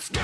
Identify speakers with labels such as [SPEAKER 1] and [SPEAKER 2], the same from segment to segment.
[SPEAKER 1] Let's go!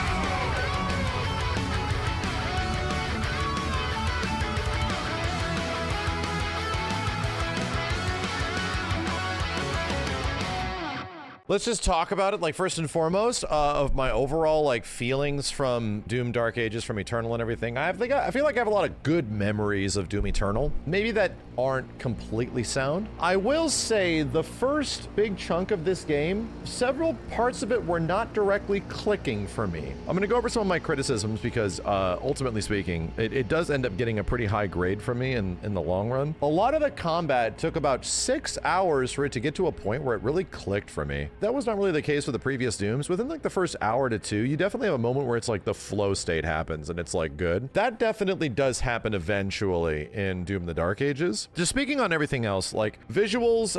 [SPEAKER 2] Let's just talk about it, like, first and foremost, of my overall, like, feelings from Doom Dark Ages, from Eternal and everything. I feel like I have a lot of good memories of Doom Eternal. Maybe that aren't completely sound. I will say the first big chunk of this game, several parts of it were not directly clicking for me. I'm gonna go over some of my criticisms because, ultimately speaking, it does end up getting a pretty high grade from me in the long run. A lot of the combat took about 6 hours for it to get to a point where it really clicked for me. That was not really the case with the previous Dooms. Within like the first hour to two, you definitely have a moment where it's like the flow state happens and it's like good. That definitely does happen eventually in Doom the Dark Ages. Just speaking on everything else, like visuals,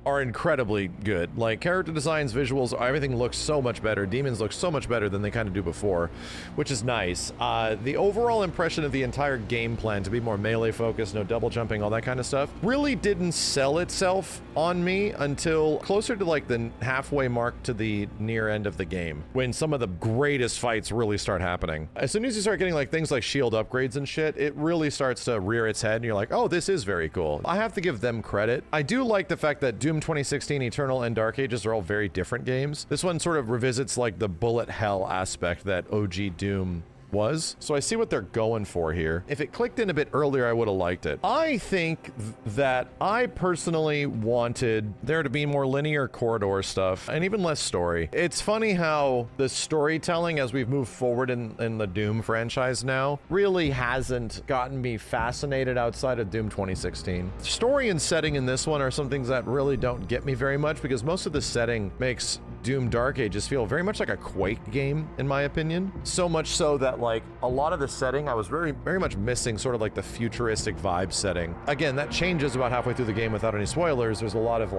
[SPEAKER 2] are incredibly good. Like character designs, visuals, everything looks so much better. Demons look so much better than they kind of do before, which is nice. The overall impression of the entire game plan to be more melee focused, no double jumping, all that kind of stuff, really didn't sell itself on me until closer to like the halfway mark to the near end of the game, when some of the greatest fights really start happening. As soon as you start getting like things like shield upgrades and shit, it really starts to rear its head and you're like, oh, this is very cool. I have to give them credit. I do like the fact that Doom 2016, Eternal, and Dark Ages are all very different games. This one sort of revisits like the bullet hell aspect that OG Doom was. So I see what they're going for here. If it clicked in a bit earlier, I would have liked it. I think that I personally wanted there to be more linear corridor stuff and even less story. It's funny how the storytelling as we've moved forward in the Doom franchise now really hasn't gotten me fascinated outside of Doom 2016. Story and setting in this one are some things that really don't get me very much because most of the setting makes Doom Dark Ages feel very much like a Quake game, in my opinion. So much so that like a lot of the setting, I was very much missing sort of like the futuristic vibe setting. Again, that changes about halfway through the game without any spoilers. There's a lot of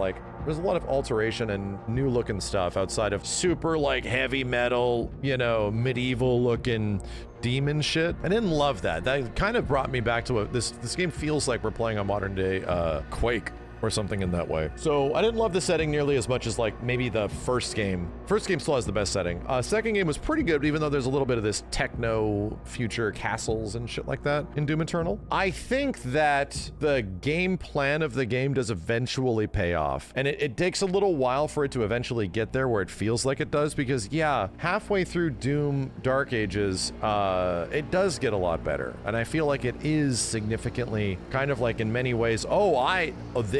[SPEAKER 2] alteration and new looking stuff outside of super like heavy metal, you know, medieval looking demon shit. I didn't love that. That kind of brought me back to this game feels like we're playing a modern day Quake or something in that way. So I didn't love the setting nearly as much as like maybe the first game. First game still has the best setting. Second game was pretty good, even though there's a little bit of this techno future castles and shit like that in Doom Eternal. I think that the game plan of the game does eventually pay off. And it takes a little while for it to eventually get there where it feels like it does, because yeah, halfway through Doom Dark Ages, it does get a lot better. And I feel like it is significantly kind of like in many ways,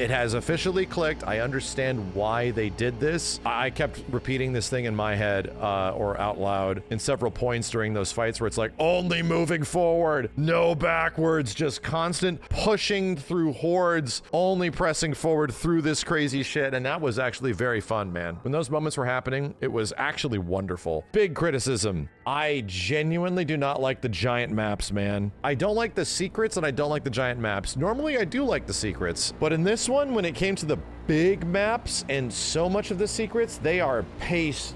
[SPEAKER 2] it has officially clicked. I understand why they did this. I kept repeating this thing in my head or out loud in several points during those fights where it's like, only moving forward, no backwards, just constant pushing through hordes, only pressing forward through this crazy shit. And that was actually very fun, man. When those moments were happening, it was actually wonderful. Big criticism. I genuinely do not like the giant maps, man. I don't like the secrets and I don't like the giant maps. Normally I do like the secrets, but in this one, when it came to the big maps and so much of the secrets, they are pace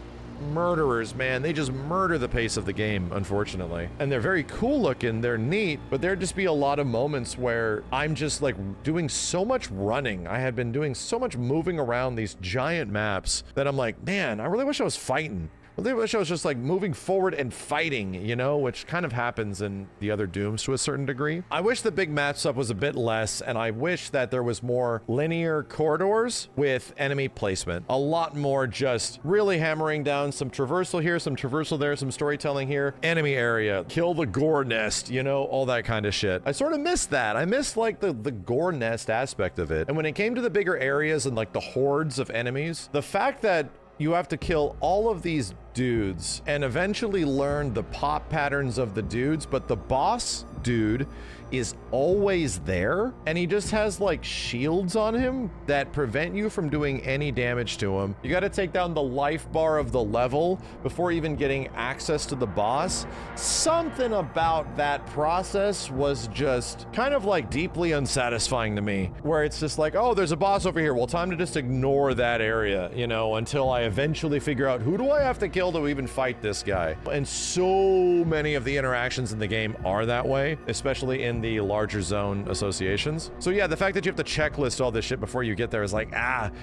[SPEAKER 2] murderers, man. They just murder the pace of the game, unfortunately. And they're very cool looking, they're neat, but there'd just be a lot of moments where I'm just like doing so much running. I had been doing so much moving around these giant maps that I'm like, man, I really wish I was fighting. I really wish I was just like moving forward and fighting, you know, which kind of happens in the other Dooms to a certain degree. I wish the big map stuff was a bit less, and I wish that there was more linear corridors with enemy placement. A lot more just really hammering down some traversal here, some traversal there, some storytelling here, enemy area, kill the gore nest, you know, all that kind of shit. I sort of missed that. I missed like the gore nest aspect of it. And when it came to the bigger areas and like the hordes of enemies, the fact that you have to kill all of these dudes and eventually learn the pop patterns of the dudes, but the boss dude is always there and he just has like shields on him that prevent you from doing any damage to him. You got to take down the life bar of the level before even getting access to the boss. Something about that process was just kind of like deeply unsatisfying to me, where it's just like, oh, there's a boss over here. Well, time to just ignore that area, you know, until I eventually figure out who do I have to kill kill to even fight this guy. And so many of the interactions in the game are that way, especially in the larger zone associations. So yeah, the fact that you have to checklist all this shit before you get there is like,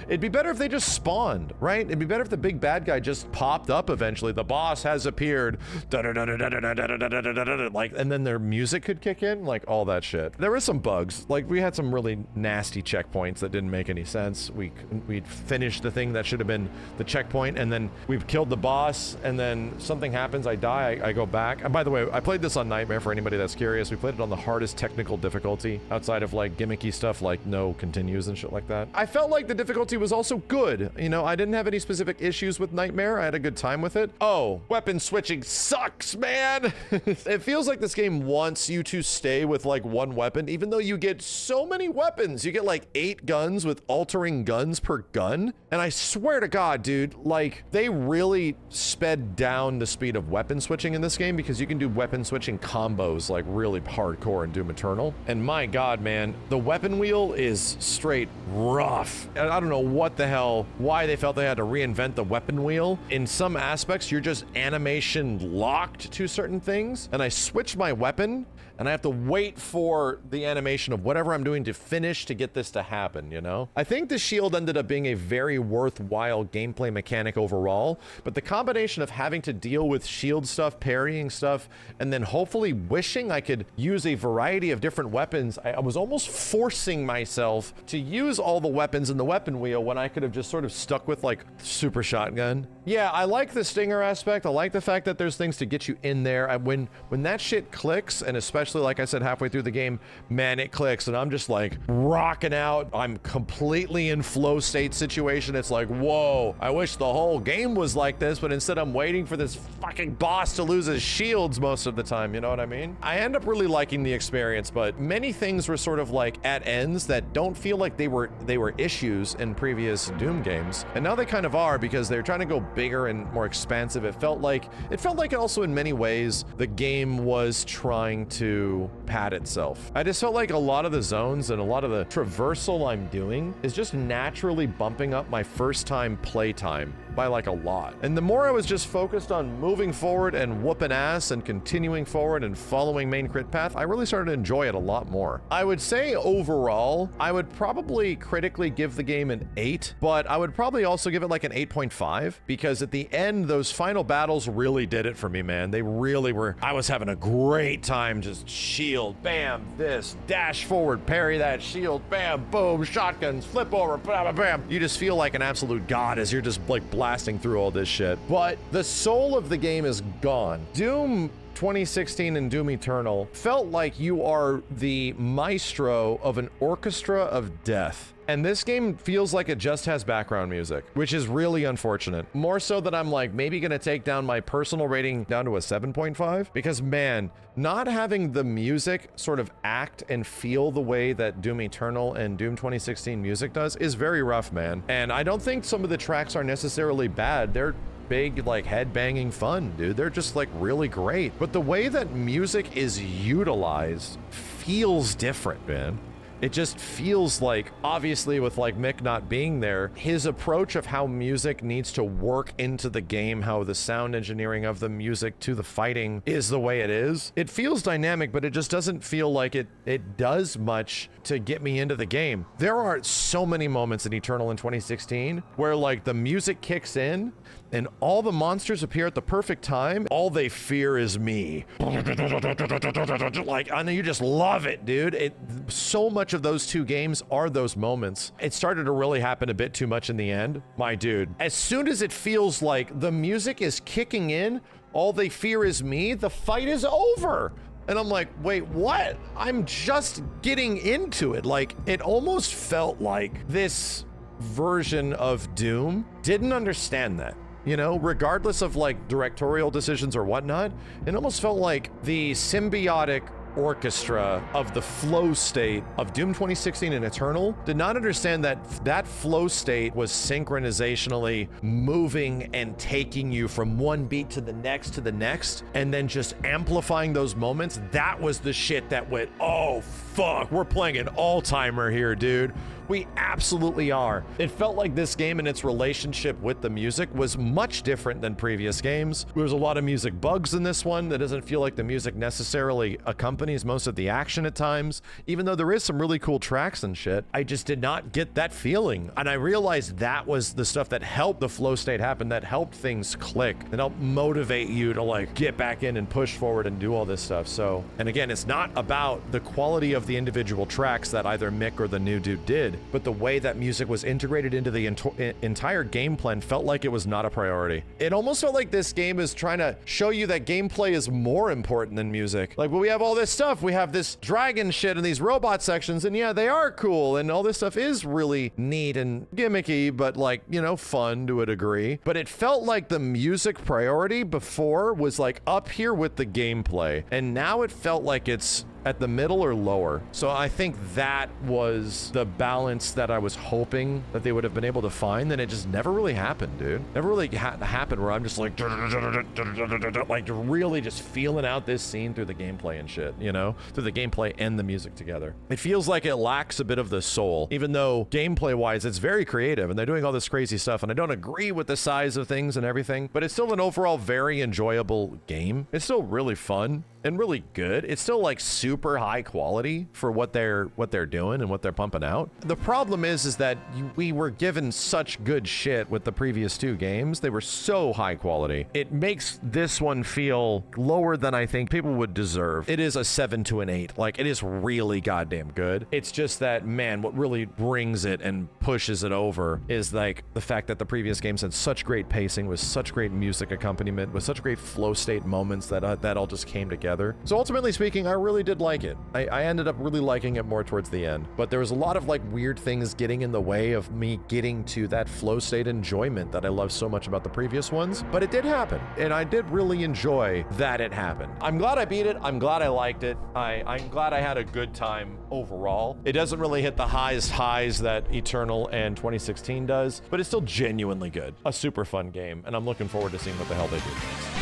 [SPEAKER 2] it'd be better if they just spawned, right? It'd be better if the big bad guy just popped up eventually. The boss has appeared, like, and then their music could kick in, like all that shit. There were some bugs. Like, we had some really nasty checkpoints that didn't make any sense. We'd finished the thing that should have been the checkpoint, and then we've killed the boss, and then something happens, I die, I go back. And by the way, I played this on Nightmare for anybody that's curious. We played it on the hardest technical difficulty outside of like gimmicky stuff like no continues and shit like that. I felt like the difficulty was also good. You know, I didn't have any specific issues with Nightmare. I had a good time with it. Oh, weapon switching sucks, man. It feels like this game wants you to stay with like one weapon, even though you get so many weapons. You get like 8 guns with altering guns per gun. And I swear to God, dude, like they really sped down the speed of weapon switching in this game, because you can do weapon switching combos like really hardcore in Doom Eternal. And my God, man, the weapon wheel is straight rough. I don't know what the hell, why they felt they had to reinvent the weapon wheel. In some aspects, you're just animation locked to certain things. And I switched my weapon, and I have to wait for the animation of whatever I'm doing to finish to get this to happen, you know? I think the shield ended up being a very worthwhile gameplay mechanic overall, but the combination of having to deal with shield stuff, parrying stuff, and then hopefully wishing I could use a variety of different weapons, I was almost forcing myself to use all the weapons in the weapon wheel when I could have just sort of stuck with like super shotgun. Yeah, I like the stinger aspect. I like the fact that there's things to get you in there. When that shit clicks, and especially like I said, halfway through the game, man, it clicks and I'm just like rocking out. I'm completely in flow state situation. It's like, whoa, I wish the whole game was like this, but instead I'm waiting for this fucking boss to lose his shields most of the time, you know what I mean? I end up really liking the experience, but many things were sort of like at ends that don't feel like they were issues in previous Doom games. And now they kind of are, because they're trying to go bigger and more expansive. It felt like also in many ways the game was trying to pad itself. I just felt like a lot of the zones and a lot of the traversal I'm doing is just naturally bumping up my first time playtime by like a lot. And the more I was just focused on moving forward and whooping ass and continuing forward and following main crit path, I really started to enjoy it a lot more. I would say overall, I would probably critically give the game an 8, but I would probably also give it like an 8.5, because at the end, those final battles really did it for me, man. They really were. I was having a great time just shield, bam, this, dash forward, parry that shield, bam, boom, shotguns, flip over, bam, bam, bam. You just feel like an absolute god as you're just like blasting through all this shit. But the soul of the game is gone. Doom 2016 and Doom Eternal felt like you are the maestro of an orchestra of death. And this game feels like it just has background music, which is really unfortunate. More so that I'm like maybe gonna take down my personal rating down to a 7.5, because man, not having the music sort of act and feel the way that Doom Eternal and Doom 2016 music does is very rough, man. And I don't think some of the tracks are necessarily bad. They're big, like head-banging fun, dude. They're just like really great. But the way that music is utilized feels different, man. It just feels like, obviously with like Mick not being there, his approach of how music needs to work into the game, how the sound engineering of the music to the fighting is the way it is. It feels dynamic, but it just doesn't feel like it does much to get me into the game. There are so many moments in Eternal in 2016 where like the music kicks in and all the monsters appear at the perfect time. All they fear is me. Like, I know you just love it, dude. So much of those two games are those moments. It started to really happen a bit too much in the end. My dude, as soon as it feels like the music is kicking in, all they fear is me, the fight is over. And I'm like, wait, what? I'm just getting into it. Like, it almost felt like this version of Doom didn't understand that. You know, regardless of like directorial decisions or whatnot, it almost felt like the symbiotic orchestra of the flow state of Doom 2016 and Eternal did not understand that that flow state was synchronizationally moving and taking you from one beat to the next, and then just amplifying those moments. That was the shit that went, oh fuck, we're playing an all-timer here, dude. We absolutely are. It felt like this game and its relationship with the music was much different than previous games. There's a lot of music bugs in this one that doesn't feel like the music necessarily accompanies most of the action at times, even though there is some really cool tracks and shit. I just did not get that feeling. And I realized that was the stuff that helped the flow state happen, that helped things click, that helped motivate you to like get back in and push forward and do all this stuff. So, and again, it's not about the quality of the individual tracks that either Mick or the new dude did, but the way that music was integrated into the entire game plan felt like it was not a priority. It almost felt like this game is trying to show you that gameplay is more important than music. Like, well, we have all this stuff. We have this dragon shit and these robot sections, and yeah, they are cool, and all this stuff is really neat and gimmicky, but like, you know, fun to a degree. But it felt like the music priority before was like up here with the gameplay, and now it felt like it's at the middle or lower. So I think that was the balance that I was hoping that they would have been able to find, and it just never really happened, dude. Never really happened where I'm just like really just feeling out this scene through the gameplay and shit, you know, through the gameplay and the music together. It feels like it lacks a bit of the soul, even though gameplay wise it's very creative and they're doing all this crazy stuff, and I don't agree with the size of things and everything, but it's still an overall very enjoyable game. It's still really fun and really good. It's still like super high quality for what they're doing and what they're pumping out. The problem is that we were given such good shit with the previous two games. They were so high quality. It makes this one feel lower than I think people would deserve. It is a 7 to an 8. Like, it is really goddamn good. It's just that, man, what really brings it and pushes it over is like the fact that the previous games had such great pacing, with such great music accompaniment, with such great flow state moments that all just came together. So ultimately speaking, I really did like it. I ended up really liking it more towards the end, but there was a lot of like weird things getting in the way of me getting to that flow state enjoyment that I love so much about the previous ones. But it did happen, and I did really enjoy that it happened. I'm glad I beat it. I'm glad I liked it. I'm glad I had a good time overall. It doesn't really hit the highest highs that Eternal and 2016 does, but it's still genuinely good. A super fun game, and I'm looking forward to seeing what the hell they do next.